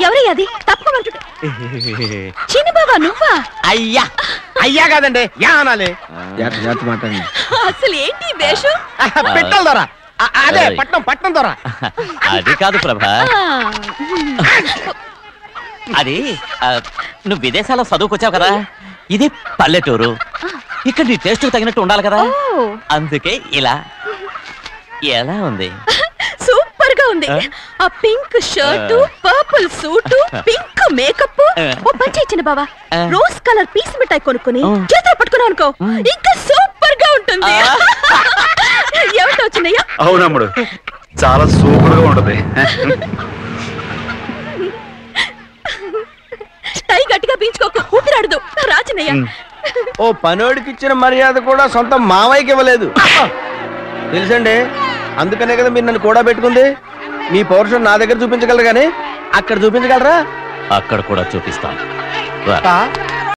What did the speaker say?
ఎవరయ్యా అది? తప్పమంటు చిన్ని బాబా నువ్వా? అయ్యా అయ్యా కాదండి యా అనాలి. అసలు ఏంటి వేషం? పెట్టాలి దొరా. అదే పట్నం పట్నం దొరా. అది కాదు ప్రభా, అది నువ్వు విదేశాల్లో చదువుకొచ్చావు కదా, ఇది పల్లెటూరు, ఇక్కడ నీ టేస్ట్ తగినట్టు ఉండాలి కదా, అందుకే ఇలా. ఎలా ఉంది? సూపర్ గా ఉంది. ఆ pink shirt, purple suit, pink makeup. ఓ పని ఇచ్చిన బావా, రోజ్ కలర్ పీస్ మిఠాయి కొనుక్కుని చేతులు పట్టుకున్నావు అనుకో, ఇంకా సూపర్ గా ఉంటుంది. ఏమిటో వచ్చినాయా? అవునమ్ముడు, చాలా సూపర్ గా ఉంటది. టై గట్టిగా పీంచుకోకు, ఊపిరాడదు. రాజనయ్య, ఓ పనోడికి ఇచ్చిన మర్యాద కూడా సొంత మావయ్యకి ఇవ్వలేదు తెలుసండి. అందుకనే కదా మీరు నన్ను కూడా పెట్టుకుంది. మీ పౌరుషం నా దగ్గర చూపించగలరు కానీ అక్కడ చూపించగలరా? అక్కడ కూడా చూపిస్తాను.